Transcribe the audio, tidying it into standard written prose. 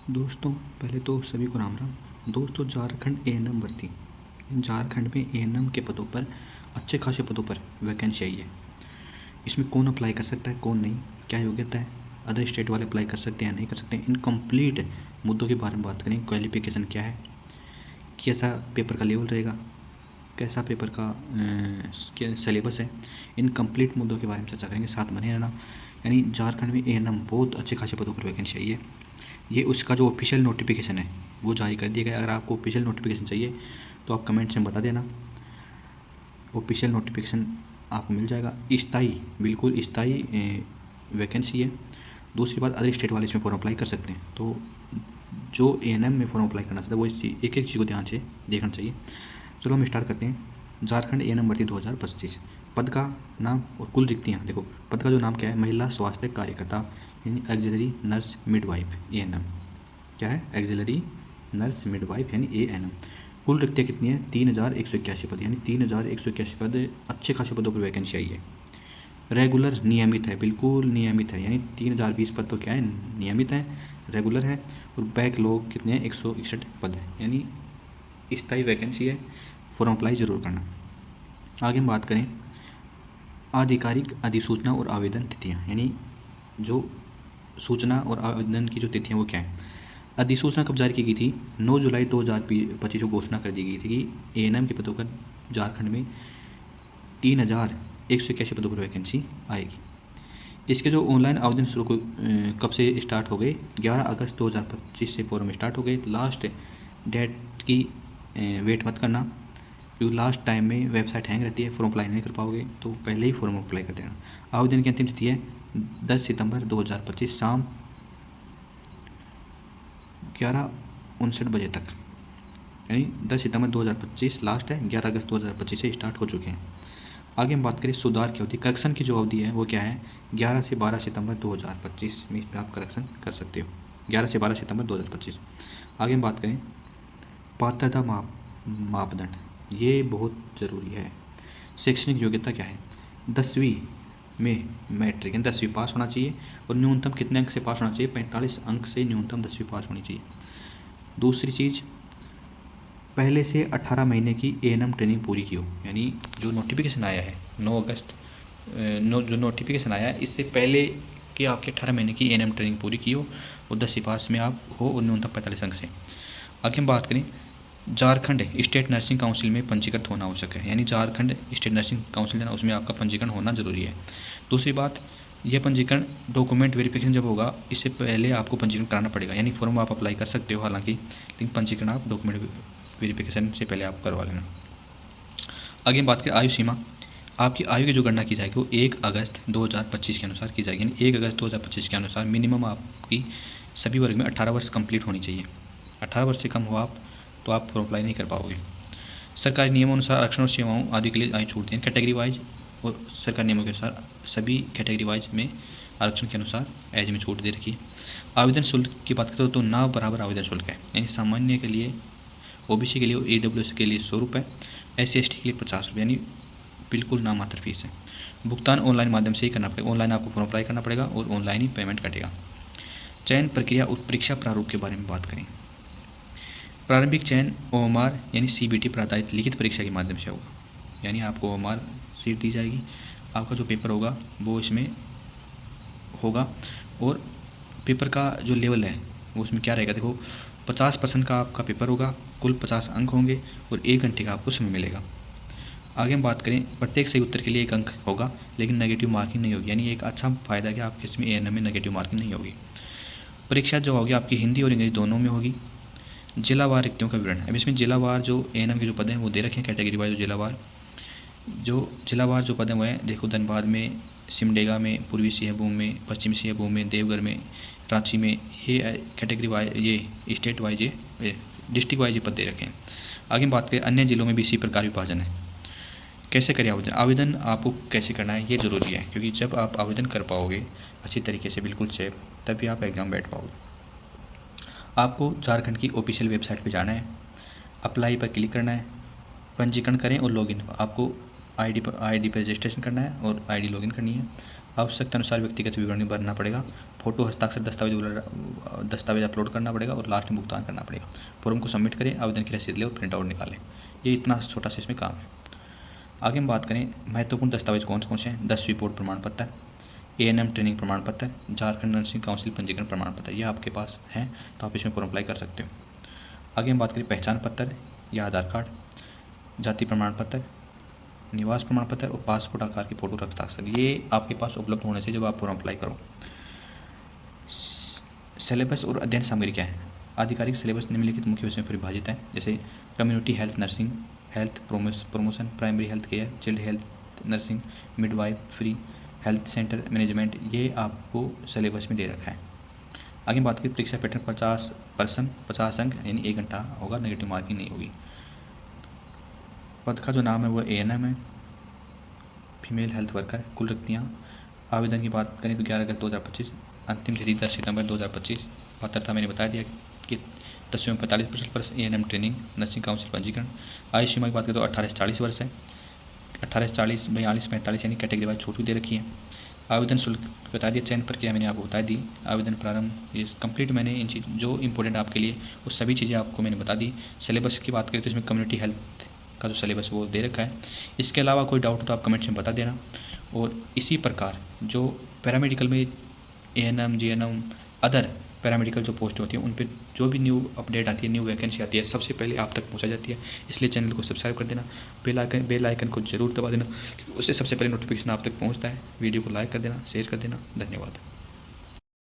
दोस्तों, पहले तो सभी को राम राम। दोस्तों, झारखंड एएनएम भर्ती, झारखंड में एएनएम के पदों पर, अच्छे खासे पदों पर वैकेंसी आई है। इसमें कौन अप्लाई कर सकता है, कौन नहीं, क्या योग्यता है, अदर स्टेट वाले अप्लाई कर सकते हैं या नहीं कर सकते हैं, इन कंप्लीट मुद्दों के बारे में बात करेंगे। क्वालिफिकेशन क्या है, कैसा पेपर का लेवल रहेगा, कैसा पेपर का क्या सिलेबस है, इन कंप्लीट मुद्दों के बारे में चर्चा करेंगे। साथ बने रहना। यानी झारखंड में एएनएम बहुत अच्छे खासे पदों पर वैकेंसी आई है। ये उसका जो ऑफिशियल नोटिफिकेशन है वो जारी कर दिया गया। अगर आपको ऑफिशियल नोटिफिकेशन चाहिए तो आप कमेंट्स में बता देना, ऑफिशियल नोटिफिकेशन आपको मिल जाएगा। स्थायी, बिल्कुल स्थायी वैकेंसी है। दूसरी बात, अदर स्टेट वाले इसमें फॉर्म अप्लाई कर सकते हैं। तो जो एएनएम में फॉर्म अप्लाई करना चाहता है वो इस एक एक चीज़ को ध्यान से देखना चाहिए। चलो हम स्टार्ट करते हैं। झारखंड एएनएम भर्ती 2025। पद का नाम और कुल रिक्तियाँ देखो। पद का जो नाम क्या है, महिला स्वास्थ्य कार्यकर्ता यानी एक्सिलरी नर्स मिडवाइफ एएनएम। क्या है, एक्सिलरी नर्स मिडवाइफ यानी एएनएम। कुल रिक्तियाँ कितनी है, 3181 पद, यानी 3181 पद, अच्छे खासे पदों पर वैकेंसी आई है। रेगुलर नियमित है, बिल्कुल नियमित है, यानी 3020 पद तो क्या है, नियमित है, रेगुलर है। और बैकलॉग कितने हैं, 161 पद है, यानी स्थायी वैकेंसी है। फॉर्म अप्लाई ज़रूर करना। आगे हम बात करें आधिकारिक अधिसूचना और आवेदन तिथियाँ, यानी जो सूचना और आवेदन की जो तिथियाँ वो क्या है। अधिसूचना कब जारी की गई थी, 9 जुलाई 2025 को घोषणा कर दी गई थी कि एएनएम के पदों पर झारखंड में 3181 पदों पर वैकेंसी आएगी। इसके जो ऑनलाइन आवेदन शुरू कब से स्टार्ट हो गए, 11 अगस्त 2025 से फॉर्म स्टार्ट हो गए। लास्ट डेट की वेट मत करना, क्योंकि लास्ट टाइम में वेबसाइट हैंग रहती है, फॉर्म अप्लाई नहीं कर पाओगे, तो पहले ही फॉर्म अप्लाई कर देना। आवेदन की अंतिम तिथि है 10 सितंबर 2025 शाम 11:59 बजे तक, यानी 10 सितंबर 2025 लास्ट है, 11 अगस्त 2025 से स्टार्ट हो चुके हैं। आगे हम बात करें सुधार की अवधि, करेक्शन की जो अवधि है वो क्या है, 11 से 12 सितंबर 2025 में इसमें आप करेक्शन कर सकते हो, 11 से 12 सितंबर 2025। आगे हम बात करें पात्रता मापदंड, ये बहुत ज़रूरी है। शैक्षणिक योग्यता क्या है, 10वीं में मैट्रिक यानी 10वीं पास होना चाहिए, और न्यूनतम कितने अंक से पास होना चाहिए, 45 अंक से न्यूनतम 10वीं पास होनी चाहिए। दूसरी चीज़, पहले से 18 महीने की एएनएम ट्रेनिंग पूरी की हो, यानी जो नोटिफिकेशन आया है 9 अगस्त जो नोटिफिकेशन आया है इससे पहले कि आपके 18 महीने की एएनएम ट्रेनिंग पूरी की हो और 10वीं पास में आप हो और न्यूनतम 45 अंक से। आगे हम बात करें झारखंड स्टेट नर्सिंग काउंसिल में पंजीकृत होना आवश्यक है, यानी झारखंड स्टेट नर्सिंग काउंसिल है ना, उसमें आपका पंजीकरण होना जरूरी है। दूसरी बात, यह पंजीकरण डॉक्यूमेंट वेरिफिकेशन जब होगा इससे पहले आपको पंजीकरण कराना पड़ेगा, यानी फॉर्म आप अप्लाई कर सकते हो हालांकि, लेकिन पंजीकरण आप डॉक्यूमेंट वेरिफिकेशन से पहले आप करवा लेना। आगे बात करें आयु सीमा, आपकी आयु की जो गणना की जाएगी वो 1 अगस्त 2025 के अनुसार की जाएगी, यानी 1 अगस्त 2025 के अनुसार मिनिमम आपकी सभी वर्ग में 18 वर्ष कंप्लीट होनी चाहिए। 18 वर्ष से कम हो आप तो आप फॉर्म अप्लाई नहीं कर पाओगे। सरकारी नियमों अनुसार आरक्षण और सेवाओं आदि के लिए आयु छूट दी, कैटेगरी वाइज और सरकारी नियमों के अनुसार सभी कैटेगरी वाइज में आरक्षण के अनुसार एज में छूट दे रखी है। आवेदन शुल्क की बात करें तो ना बराबर आवेदन शुल्क है, यानी सामान्य के लिए, ओबीसी के लिए और ईडब्ल्यूएस के लिए 100 रुपये, SC/ST के लिए 50 रुपये, यानी बिल्कुल नामात्र फीस है। भुगतान ऑनलाइन माध्यम से ही करना पड़ेगा, ऑनलाइन आपको फॉर्म अप्लाई करना पड़ेगा और ऑनलाइन ही पेमेंट कटेगा। चयन प्रक्रिया और परीक्षा प्रारूप के बारे में बात करें। प्रारंभिक चयन OMR यानी CBT पर आधारित लिखित परीक्षा के माध्यम से होगा, यानी आपको OMR सीट दी जाएगी, आपका जो पेपर होगा वो इसमें होगा, और पेपर का जो लेवल है वो उसमें क्या रहेगा, देखो 50% का आपका पेपर होगा, कुल 50 अंक होंगे और 1 घंटे का आपको समय मिलेगा। आगे हम बात करें, प्रत्येक सही उत्तर के लिए 1 अंक होगा, लेकिन नेगेटिव मार्किंग नहीं होगी, यानी एक अच्छा फ़ायदा कि आपके इसमें एएनएम में नेगेटिव मार्किंग नहीं होगी। परीक्षा जो होगी आपकी हिंदी और इंग्लिश दोनों में होगी। जिलावार रिक्तियों का विवरण, अब इसमें जिलावार जो एएनएम के जो पद हैं वो दे रखे हैं कैटेगरी वाइज। जिलावार जो पद हैं वो हैं, देखो धनबाद में, सिमडेगा में, पूर्वी सिंहभूम में, पश्चिमी सिंहभूम में, देवघर में, रांची में, ये कैटेगरी वाइज, ये स्टेट वाइज, ये डिस्ट्रिक्ट वाइज ये पद दे रखे हैं। आगे बात करें अन्य जिलों में भी इसी प्रकार विभाजन है। कैसे करें आवेदन, आवेदन आपको कैसे करना है ये ज़रूरी है, क्योंकि जब आप आवेदन कर पाओगे अच्छी तरीके से बिल्कुल सेफ, तभी आप एग्ज़ाम बैठ पाओगे। आपको झारखंड की ऑफिशियल वेबसाइट पर जाना है, अप्लाई पर क्लिक करना है, पंजीकरण करें और लॉगिन, आपको आईडी पर रजिस्ट्रेशन करना है और आईडी लॉगिन करनी है। आवश्यकता अनुसार व्यक्तिगत विवरण भरना पड़ेगा, फोटो हस्ताक्षर दस्तावेज अपलोड करना पड़ेगा और लास्ट में भुगतान करना पड़ेगा। फॉर्म को सबमिट करें, आवेदन की रसीद लें और प्रिंट आउट निकालें। ये इतना छोटा सा इसमें काम है। आगे हम बात करें महत्वपूर्ण दस्तावेज कौन कौन से हैं। 10वीं बोर्ड प्रमाण पत्र, ANM ट्रेनिंग प्रमाण पत्र, झारखंड नर्सिंग काउंसिल पंजीकरण प्रमाण पत्र, ये आपके पास हैं तो आप इसमें फॉर्म अप्लाई कर सकते हो। आगे हम बात करें पहचान पत्र या आधार कार्ड, जाति प्रमाण पत्र, निवास प्रमाण पत्र और पासपोर्ट आकार की फोटो हस्ताक्षर, ये आपके पास उपलब्ध होने चाहिए जब आप फॉर्म अप्लाई करो। सिलेबस और अध्ययन सामग्री क्या है। आधिकारिक सिलेबस निम्नलिखित मुख्य विषयों में परिभाषित है, जैसे community health nursing, health promotion, primary health care, child health nursing, midwife free, health centre management, ये आपको सिलेबस में दे रखा है। आगे बात करें परीक्षा पैटर्न 50 अंक यानी 1 घंटा होगा, नेगेटिव मार्किंग नहीं होगी। पद का जो नाम है वो ANM है, फीमेल हेल्थ वर्कर। कुल रिक्तियाँ, आवेदन की बात करें तो 11 अगस्त 2025, अंतिम तिथि 10 सितंबर 2025। पात्रता मैंने बता दिया कि 10वीं में 45% ANM ट्रेनिंग, नर्सिंग काउंसिल पंजीकरण। आयु सीमा की बात करें तो 18 से 40 वर्ष है, 18 से 40, 42, 45 यानी कैटेगरी वाइज छूट भी दे रखी है। आवेदन शुल्क बता दिया, चयन प्रक्रिया मैंने आपको बता दी, आवेदन प्रारंभ, ये कंप्लीट मैंने इन चीज़ जो इंपॉर्टेंट आपके लिए वो सभी चीज़ें आपको मैंने बता दी। सिलेबस की बात करें तो इसमें कम्युनिटी हेल्थ का जो सिलेबस वो दे रखा है। इसके अलावा कोई डाउट हो तो आप कमेंट्स में बता देना। और इसी प्रकार जो पैरामेडिकल में ANM, GNM, अदर पैरामेडिकल जो पोस्ट होती है उन पर जो भी न्यू अपडेट आती है, न्यू वैकेंसी आती है, सबसे पहले आप तक पहुंचाई जाती है। इसलिए चैनल को सब्सक्राइब कर देना, बेल आइकन को जरूर दबा देना, उससे सबसे पहले नोटिफिकेशन आप तक पहुंचता है। वीडियो को लाइक कर देना, शेयर कर देना। धन्यवाद।